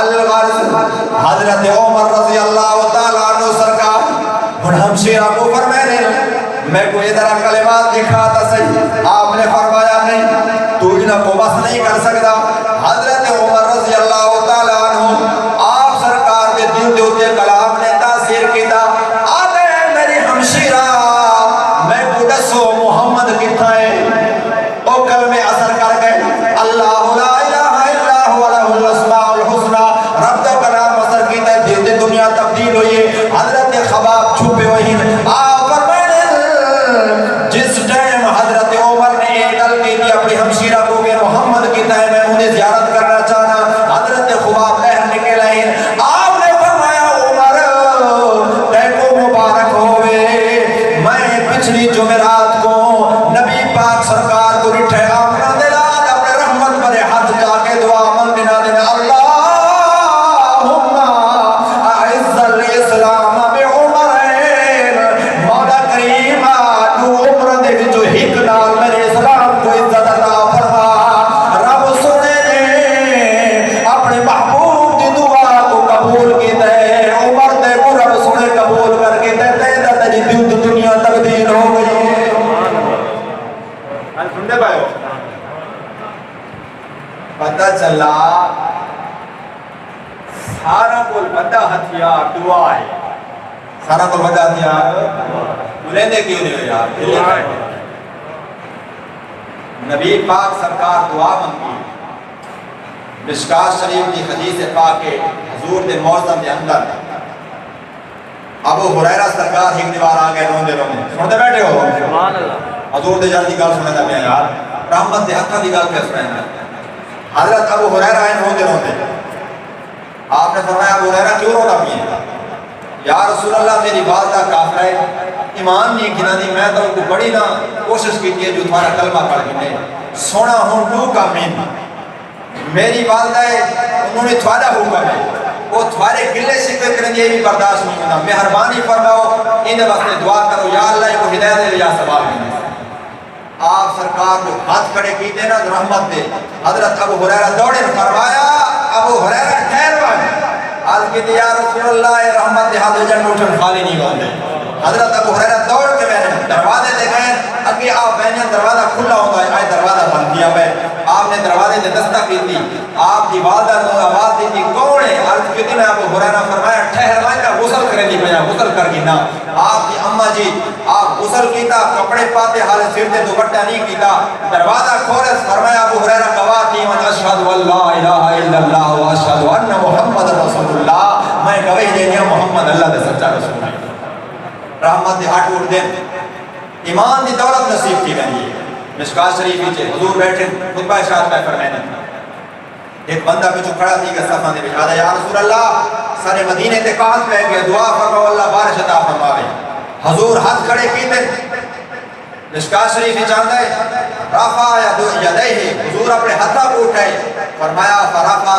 الغرض حضرت عمر رضی اللہ تعالیٰ عنہ سرکار ان ہمشیرہ کو فرمائے میں کو یہ طرح کلمات دکھاتا صحیح، آپ نے فرمایا نہیں تو انہوں کو بس نہیں کر سکتا۔ حضرت عمر رضی اللہ تعالیٰ عنہ آپ سرکار کے دل دے ہوتے کلام نے تاثیر کیتا، آتے ہیں میری ہمشیرہ میں کو دسو محمد کتھا ہے، او کلمے اثر کر گئے اللہ لا الہ الا هو له الاسماء الحسنى، رب کا کلام اثر کیتا ہے، دل دے دنیا تبدیل ہوئی ہے۔ حضرت خباب چھپے ہوئی آپ فرمائے جس ٹائم حضرت عمر نے ایک گل کی تھی اپنی ہمشیرہ کو کہ محمد کتھا ہے میں انہیں زیارت کرنا چاہنا، حضرت خباب لہر نکل آئے، آپ نے فرمایا عمر تے کو مبارک ہوئے، میں پچھلی جمعرات کو نبی پاک سرکار کو رٹھے آمنا دلال اپنے رحمت پر ہاتھ جا کے دعا منگنا دینا اللہم اعز الاسلام بعمرین، مولا کریم تو عمر دے جو ہک نال میرے اسلام کو عزت عطا فرما، رب سنے نے اپنے محبوب دی دعا کو قبول کی دے، عمر دے کو رب سنے قبول کر کے دے دے دے جی دنیا تبدیل ہو گئی۔ سنتے پائے ہو پتہ چلا سارا کل بڑا ہتھیار دعا ہے، سارا کل بڑا ہتھیار بولیں دے کیوں نہیں ہو یار؟ نبی پاک سرکار دعا منگی، مشکات شریف کی حدیث پاک کے حضور دے موزم دے اندر ابو ہریرہ سرکار ایک دیوار آگئے روندے روندے سنتے بیٹھے ہو حضور دے جان دی گل سنے دا میں یار رحمت دے حقہ دی گل کیا سنے حضرت ابو ہریرہ آئین روندے روندے آپ نے فرمایا ابو ہریرہ کیوں رونا بھی ہے؟ یا رسول اللہ میری والدہ کافر ہے، ایمان نہیں کنا دی، میں تو ان کو بڑی نہ کوشش کی ہے جو تمہارا کلمہ پڑھ گئے سونا ہوں ٹو کا مین، میری والدہ ہے انہوں نے تھوڑا ہوگا ہے وہ تھوڑے گلے شکر کریں یہ بھی برداشت نہیں ہونا، مہربانی فرماؤ ان واسطے دعا کرو یا اللہ کو ہدایت دے یا ثواب دے۔ آپ سرکار کو ہاتھ کھڑے کی دینا رحمت دے، حضرت ابو ہریرہ دوڑے فرمایا ابو ہریرہ ٹھہر وائے آج کی دیا رسول اللہ رحمت دے ہاتھ جن اٹھن خالی نہیں ہوندے، حضرت ابو ہریرہ دوڑ کے میں نے دروازے دے گئے اگے آپ میں نے دروازہ کھلا ہوتا ہے آئے دروازہ بند کیا میں آپ نے دروازے دے دستک کی تھی، آپ دی والدہ نے آواز دی تھی کون ہے؟ عرض کی تھی میں ابو ہریرہ فرمایا ٹھہر وائے کا غسل کرے دی میں غسل کر گی نا، آپ کی اماں جی آپ غسل کیتا کپڑے پاتے حال سر دے دوپٹہ نہیں کیتا، دروازہ کھولے فرمایا ابو ہریرہ گواہ تھی من اشہد واللہ الہ الا اللہ و اشہد ان محمد رسول اللہ، میں گواہی دے دیا محمد اللہ دے سچا رسول ہے۔ رحمت دے ہاتھ اٹھ دیں ایمان دی دولت نصیب کی گئی ہے۔ مشکات شریف ہی حضور بیٹھے خطبہ ارشاد میں فرمائے ایک بندہ پچھو کھڑا تھی کہ صفحہ دے بچھا یا رسول اللہ سارے مدینے تے کانت پہ گیا دعا فرماؤ اللہ بارش عطا فرماوے، حضور ہاتھ کھڑے کیتے مشکات شریف ہی جانتا ہے رافع یدیہ حضور اپنے ہاتھا کو اٹھائے فرمایا فرافع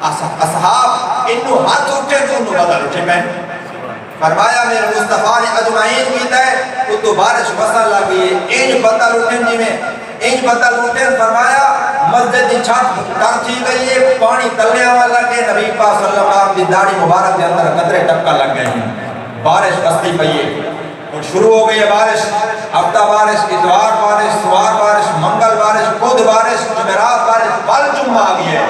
اصحاب انہوں ہاتھ اٹھے تو انہوں بدل اٹھے میں فرمایا میرے مصطفیٰ نے اجمعین کیتا ہے تو بارش بسن لگی ہے انج بدل اٹھیں جی میں انج بدل اٹھیں فرمایا مسجد دی چھت کر تھی گئی ہے پانی تلنے والا کے نبی پاک صلی اللہ علیہ وسلم دی داڑھی مبارک دے اندر قطرے ٹپکا لگ گئے ہیں، بارش بستی پئی ہے اور شروع ہو گئی ہے بارش، ہفتہ بارش اتوار بارش سوار بارش منگل بارش بدھ بارش جمعرات بارش بل جمعہ آ گئی ہے۔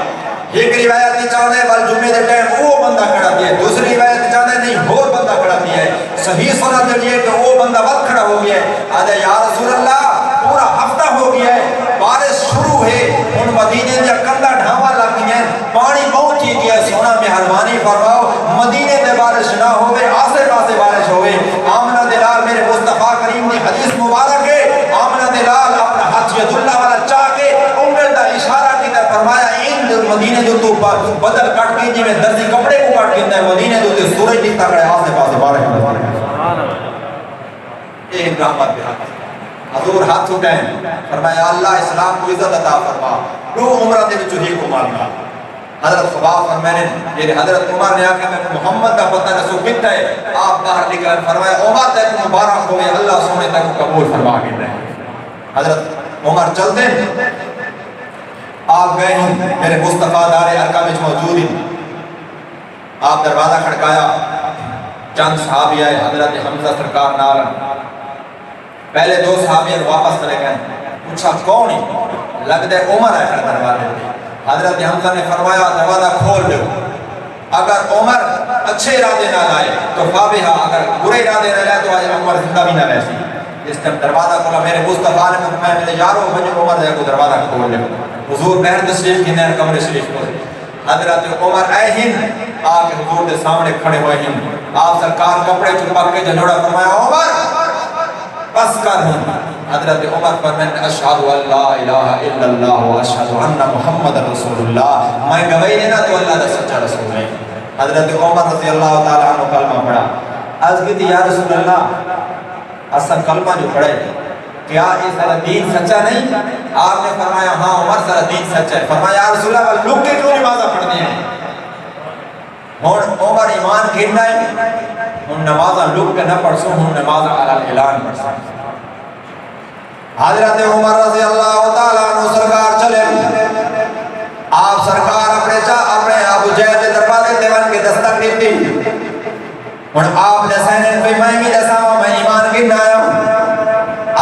ایک روایت ہی چاہتے ہیں بل جمعے دے ٹائم وہ بندہ کھڑا دیا ہے، دوسری روایت ہی چاہتے ہیں نہیں اور بندہ کھڑا دیا ہے، صحیح سنت یہ ہے کہ وہ بندہ وقت کھڑا ہو گیا ہے آدھے یا رسول اللہ پورا ہفتہ ہو گیا ہے بارش شروع ہے ان مدینے دے کندہ ڈھاوا لگ گئی ہیں پانی بہت ہی گیا سونا مہربانی فرماؤ مدینے دے بارش نہ ہوئے آسے پاسے بارش ہوئے۔ آمنہ دلال میرے مصطفیٰ کریم نے حدیث مبارک ہے آمنہ دلال اپنا حج ید اللہ والا چاہ کے انگل دا اشارہ کی طرح فرمایا ان مدینے جو تو بدل کٹ کی جی میں درزی کپڑے کو کٹ کیتا ہے مدینے جو تے سورج دکھتا کرے آسے پاسے بارش ایک رحمت بہت حضور ہاتھ اٹھائیں فرمایا اللہ اسلام کو عزت عطا فرما رو عمرہ دے بچو ہی کو مانگا حضرت خباب فرمائے یہ حضرت عمر نے آکے میں محمد کا پتہ رسول کتا ہے آپ باہر نکلیں فرمایا عمر تک مبارک ہوئے اللہ سونے تک قبول فرما گئے ہیں۔ حضرت عمر چل دیں آپ گئے ہیں میرے مصطفیٰ دار ارکا میں موجود ہیں آیا چند صحابی آئے حضرت حمزہ سرکار نال پہلے دو صحابی واپس چلے گئے پوچھا کون ہی لگتا ہے عمر ہے دروازے پہ حضرت حمزہ نے فرمایا دروازہ کھول دو اگر عمر اچھے ارادے نہ لائے تو فابہا اگر برے ارادے نہ لائے تو آج عمر زندہ بھی نہ رہ سی اس ٹائم دروازہ کھولا میرے مصطفیٰ نے فرمایا میرے یارو بھائی عمر جائے کو دروازہ کھول دے حضور بہر تشریف کی نیر کمرے شریف کو حضرت عمر آئے ہند آ کے حضور کے سامنے کھڑے ہوئے ہند آپ سرکار کپڑے چھپا کے جھنجھوڑا فرمایا عمر بس کر ہوں حضرت عمر فرمائے اشہدو ان لا الہ الا اللہ و اشہدو ان محمد رسول اللہ میں گواہی دینا تو اللہ دا سچا رسول ہے حضرت عمر رضی اللہ تعالیٰ عنہ کلمہ پڑھا عرض کی تھی یا رسول اللہ اصل کلمہ جو پڑھے کیا اس طرح دین سچا نہیں آپ نے فرمایا ہاں عمر سارا دین سچا ہے فرمایا یا رسول اللہ لوگ کے کیوں نمازہ پڑھنے ہیں عمر ایمان گرنا ہے ہم نمازہ لوگ کے نہ پڑھ سو ہم نمازہ علی اعلان پڑھ سو حضرت عمر رضی اللہ تعالیٰ عنہ سرکار چلے آپ سرکار اپنے ابو جہل کے دروازے دیوان کے دستک دیتی اور آپ نے سینن پہ میں بھی دساوا میں ایمان گرنا آیا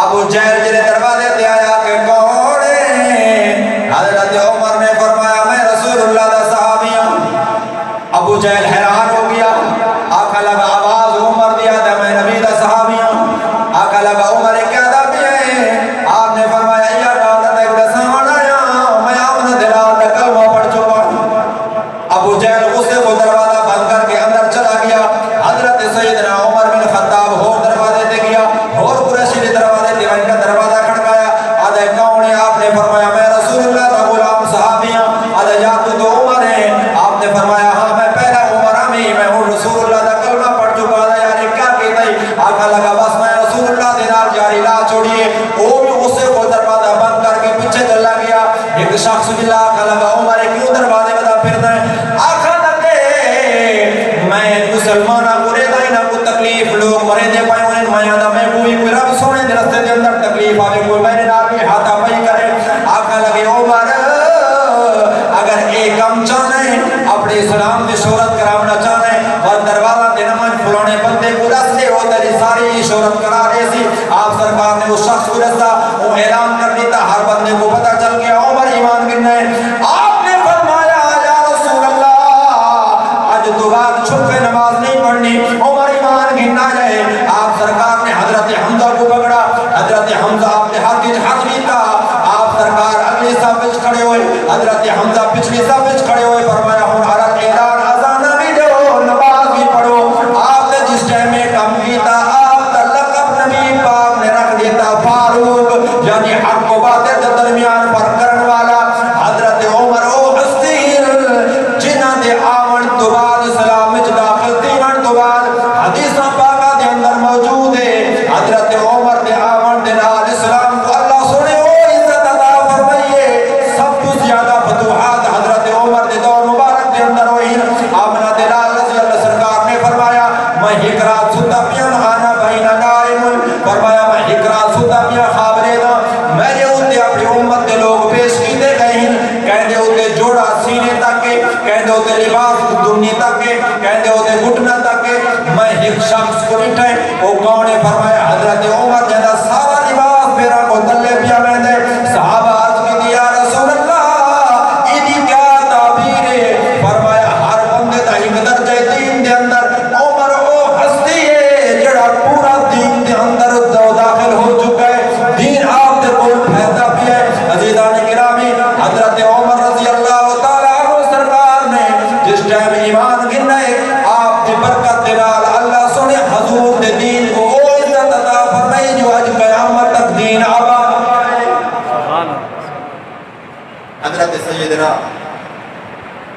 ابو جہل جنہیں دروازے دے آیا کہ کون ہے حضرت عمر نے فرمایا میں رسول اللہ دا صحابی ہوں ابو جہل حیران ہو گیا آقا لگا آواز عمر دیا تھا میں نبی دا صحابی ہوں آقا لگا عمر کیا دا بھی ہے آپ نے فرمایا یا ڈالت ایک دسان آیا میں آمن دلال دا کلمہ پڑھ چکا ابو جہل غصے کو دروازہ بند کر کے اندر چلا گیا حضرت سیدنا عمر بن خطاب ہور دروازے دے گیا ہور قریشی دروازے دیوان کا دروازہ کھڑکایا آدھے کون ہے آپ نے فرمایا میں رسول اللہ دا غلام صحابی ہوں آدھے یا تو عمر ہے آپ نے فرمایا ہاں میں پہلا عمر ہمیں میں ہوں رسول اللہ دا کلمہ پڑھ چکا آدھے یعنی کیا کہتا ہے آقا لگا بس میں رسول اللہ دینار جاری لا چھوڑیے وہ بھی غصے کو دروازہ بند کر کے پیچھے چلا گیا ایک شخص ملا آقا لگا عمر کیوں دروازے بدا پھرنا ہے آقا لگے میں مسلمانہ مرے دائی نہ کو تکلیف لوگ مرے دے پائے انہیں میادہ میں کوئی رب سونے دے رستے دے اندر تکلیف آگے کوئی میرے نامی ہاتھا پہی کرے آقا لگے عمر اگر ایک کم چاہنے اپنے اسلام میں شہرت کراؤنا چاہنے اور دروازہ دینا من فلانے بندے کو رس لے ہو تری ساری شہرت کرا رہے سی آپ سرکار نے اس شخص کو رسا وہ اعلان کر دیتا ہر بندے کو پتا چل گیا عمر ایمان گرنا ہے آپ نے فرمایا یا رسول اللہ آج تو بعد چھپ کے نماز نہیں پڑھنی عمر ایمان گرنا ہے آپ سرکار نے حضرت حمزہ کو پکڑا حضرت حمزہ آپ نے ہاتھ لیتا آپ سرکار اگلی صف وچ کھڑے ہوئے حضرت حمزہ پچھلی صف وچ کھڑے ہوئے فرمایا ہن حضرت اعلان اذان بھی دو نماز بھی پڑھو آپ نے جس ٹائم میں کم کیتا آپ کا لقب نبی پاک نے رکھ دیتا فاروق یعنی حق و باطل کے درمیان فرق کرنے والا حضرت عمر او ہستی جنہاں دے آمن تو بعد اسلام وچ داخل تین تو بعد حدیثاں پاکاں دے اندر موجود ہے حضرت عمر دے آمن دے نال اسلام کو اللہ سنے او عزت عطا فرمائیے سب تو زیادہ فتوحات حضرت عمر دے دور مبارک دے اندر ہوئی آمنہ دلال رضی اللہ سرکار نے فرمایا میں ایک رات ستا پیان آنا بہینا نائم فرمایا میں ایک رات ستا پیان خواب لینا میں نے ہوتے اپنی امت کے لوگ پیش کیتے گئے کہنے ہوتے جوڑا سینے تک کہنے ہوتے لباس دنی تک کہنے ہوتے گھٹنا تک میں ایک شخص کو اٹھائے وہ کون ہے فرمایا حضرت عمر جیسا سارا لباس میرا کو تلے پیا میں دے صحابہ عرض کی دیا رسول اللہ ایدی کیا تعبیر ہے فرمایا ہر بندے دا ایک درجہ دین دے اندر عمر او ہستی ہے جڑا پورا دین دے اندر داخل ہو چکا ہے دین آپ دے کول پھیلتا بھی ہے عزیزان گرامی حضرت عمر رضی اللہ تعالیٰ عنہ سرکار نے جس ٹائم ایمان گرنا ہے آپ دی برکت دلال اللہ سنے حضور دے دین کو او عزت عطا فرمائی جو آج قیامت تک دین آباد حضرت سیدنا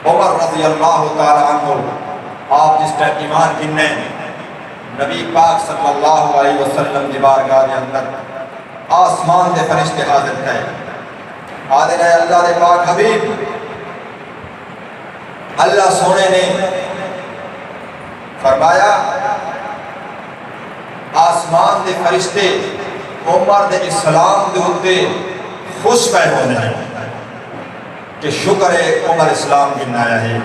عمر رضی اللہ تعالیٰ عنہ آپ جس ٹائم ایمان گرنے نبی پاک صلی اللہ علیہ وسلم دی بارگاہ دے اندر آسمان دے فرشتے حاضر تھے آدھے رہے اللہ دے پاک حبیب اللہ سونے نے فرمایا آسمان دے فرشتے عمر دے اسلام دے ہوتے خوش پہ ہونے ہیں کہ شکر ہے عمر اسلام گرنا آیا ہے